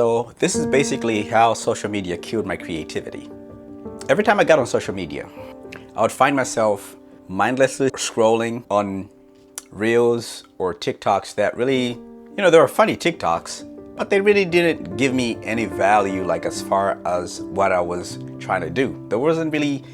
So this is basically how social media killed my creativity. Every time I got on social media, I would find myself mindlessly scrolling on reels or TikToks that really, they were funny TikToks, but they really didn't give me any value, like as far as what I was trying to do. There wasn't really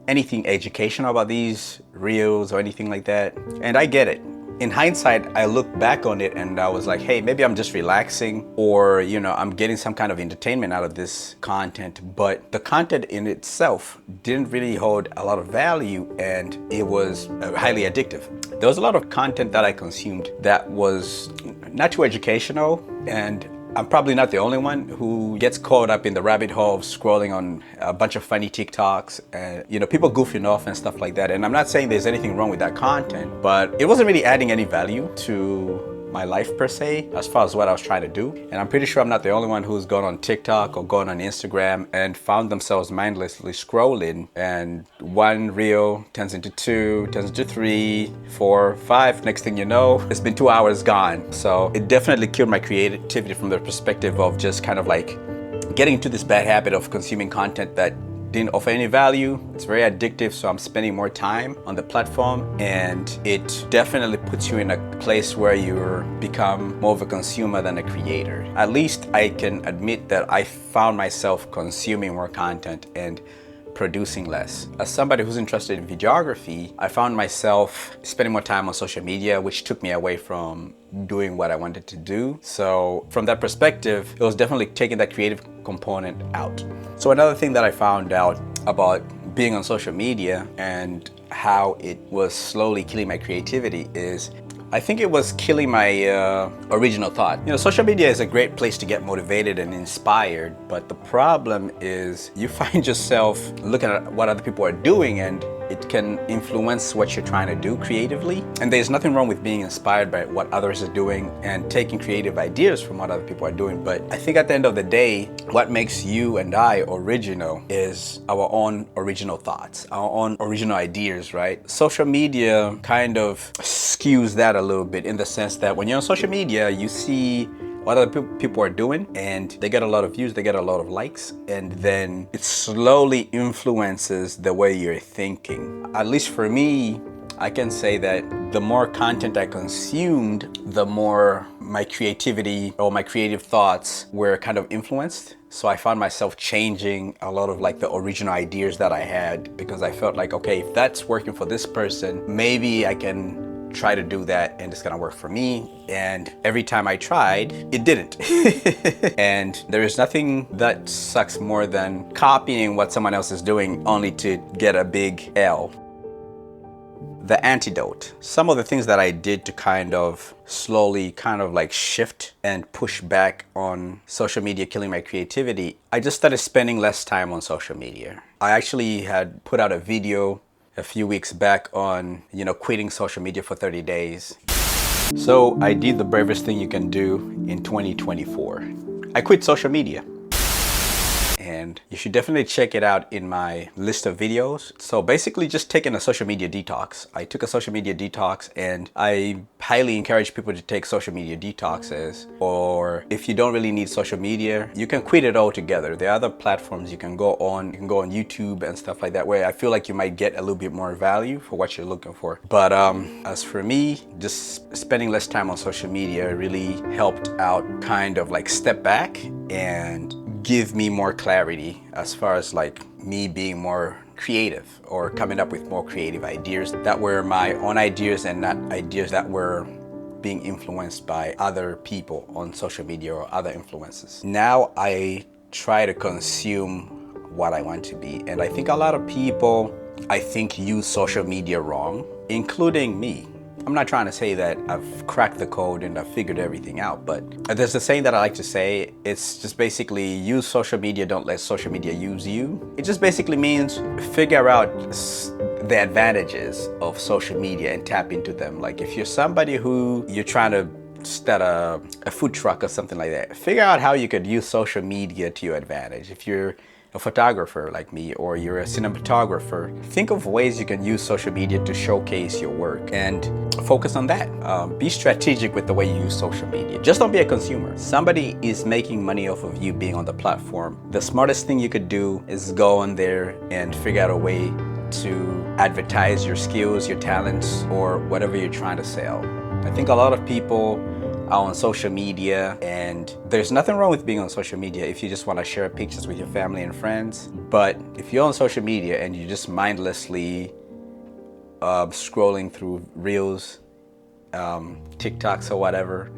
anything educational about these reels or anything like that. And I get it. In hindsight, I look back on it and I was like, hey, maybe I'm just relaxing, or, I'm getting some kind of entertainment out of this content. But the content in itself didn't really hold a lot of value, and it was highly addictive. There was a lot of content that I consumed that was not too educational, and I'm probably not the only one who gets caught up in the rabbit hole of scrolling on a bunch of funny TikToks and, people goofing off and stuff like that. And I'm not saying there's anything wrong with that content, but it wasn't really adding any value to my life per se, as far as what I was trying to do. And I'm pretty sure I'm not the only one who's gone on TikTok or gone on Instagram and found themselves mindlessly scrolling, and one reel turns into two, turns into three, four, five. Next thing you know, it's been 2 hours gone. So it definitely killed my creativity from the perspective of just kind of like getting into this bad habit of consuming content that didn't offer any value. It's very addictive, so I'm spending more time on the platform, and it definitely puts you in a place where you become more of a consumer than a creator. At least I can admit that I found myself consuming more content and producing less. As somebody who's interested in videography, I found myself spending more time on social media, which took me away from doing what I wanted to do. So from that perspective, it was definitely taking that creative component out. So another thing that I found out about being on social media and how it was slowly killing my creativity is, I think it was killing my original thought. Social media is a great place to get motivated and inspired, but the problem is you find yourself looking at what other people are doing, and it can influence what you're trying to do creatively. And there's nothing wrong with being inspired by what others are doing and taking creative ideas from what other people are doing. But I think at the end of the day, what makes you and I original is our own original thoughts, our own original ideas, right? Social media kind of skews that a little bit, in the sense that when you're on social media, you see what other people are doing, and they get a lot of views, they get a lot of likes, and then it slowly influences the way you're thinking. At least for me, I can say that the more content I consumed, the more my creativity or my creative thoughts were kind of influenced. So I found myself changing a lot of like the original ideas that I had, because I felt like, okay, if that's working for this person, maybe I can try to do that and it's gonna work for me. And every time I tried, it didn't. And there is nothing that sucks more than copying what someone else is doing only to get a big L. The antidote. Some of the things that I did to kind of slowly kind of like shift and push back on social media killing my creativity, I just started spending less time on social media. I actually had put out a video a few weeks back on, quitting social media for 30 days. So I did the bravest thing you can do in 2024. I quit social media. And you should definitely check it out in my list of videos. So basically just taking a social media detox. I took a social media detox, and I highly encourage people to take social media detoxes. Or if you don't really need social media, you can quit it altogether. There are other platforms you can go on. You can go on YouTube and stuff like that, where I feel like you might get a little bit more value for what you're looking for. But as for me, just spending less time on social media really helped out kind of like step back and give me more clarity as far as like me being more creative, or coming up with more creative ideas that were my own ideas and not ideas that were being influenced by other people on social media or other influences. Now I try to consume what I want to be, and I think a lot of people, use social media wrong, including me. I'm not trying to say that I've cracked the code and I've figured everything out, but there's a saying that I like to say. It's just basically, use social media, don't let social media use you. It just basically means figure out the advantages of social media and tap into them. Like if you're somebody who you're trying to start a food truck or something like that, figure out how you could use social media to your advantage. If you're a photographer like me, or you're a cinematographer, think of ways you can use social media to showcase your work and focus on that. Be strategic with the way you use social media. Just don't be a consumer. Somebody is making money off of you being on the platform. The smartest thing you could do is go on there and figure out a way to advertise your skills, your talents, or whatever you're trying to sell. I think a lot of people are on social media, and there's nothing wrong with being on social media if you just want to share pictures with your family and friends. But if you're on social media and you're just mindlessly scrolling through reels, TikToks or whatever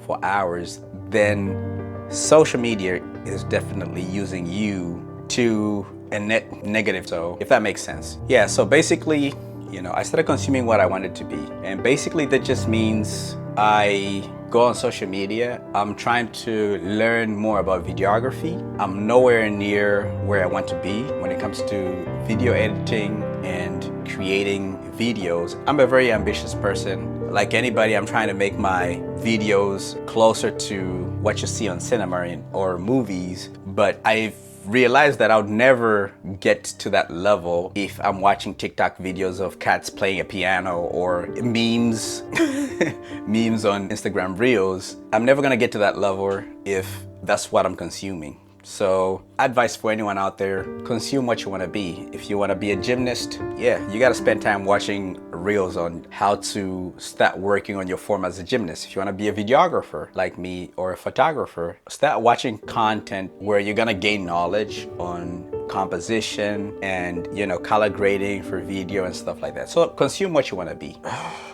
for hours, then social media is definitely using you to a net negative. So if that makes sense. Yeah, so basically, I started consuming what I wanted to be. And basically that just means I go on social media. I'm trying to learn more about videography. I'm nowhere near where I want to be when it comes to video editing and creating videos. I'm a very ambitious person. Like anybody, I'm trying to make my videos closer to what you see on cinema or movies, but I've realized that I'll never get to that level if I'm watching TikTok videos of cats playing a piano or memes memes on Instagram Reels. I'm never gonna get to that level if that's what I'm consuming. So advice for anyone out there, consume what you want to be. If you want to be a gymnast, yeah, you got to spend time watching reels on how to start working on your form as a gymnast. If you want to be a videographer like me or a photographer, start watching content where you're going to gain knowledge on composition and color grading for video and stuff like that. So consume what you want to be.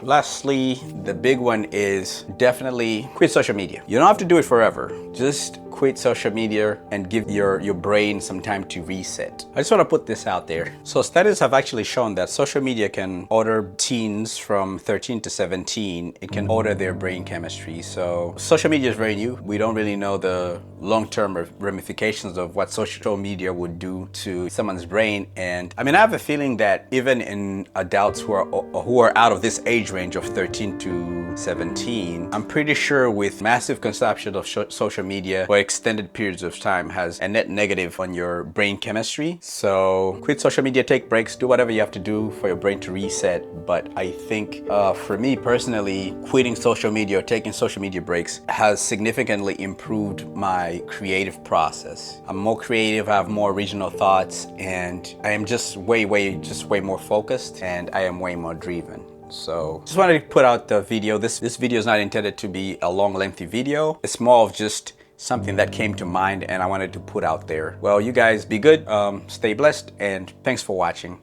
Lastly, the big one is definitely quit social media. You don't have to do it forever. Just quit social media and give your brain some time to reset. I just want to put this out there. So studies have actually shown that social media can alter teens from 13 to 17. It can alter their brain chemistry. So social media is very new. We don't really know the long-term ramifications of what social media would do to someone's brain. And I have a feeling that even in adults who are out of this age range of 13 to 17, I'm pretty sure with massive consumption of social media for extended periods of time has a net negative on your brain chemistry. So quit social media, take breaks, do whatever you have to do for your brain to reset. But I think for me personally, quitting social media or taking social media breaks has significantly improved my creative process. I'm more creative, I have more original thoughts, and I am just way more focused, and I am way more driven. So just wanted to put out the video. This video is not intended to be a long, lengthy video. It's more of just something that came to mind and I wanted to put out there. Well, you guys be good, stay blessed, and thanks for watching.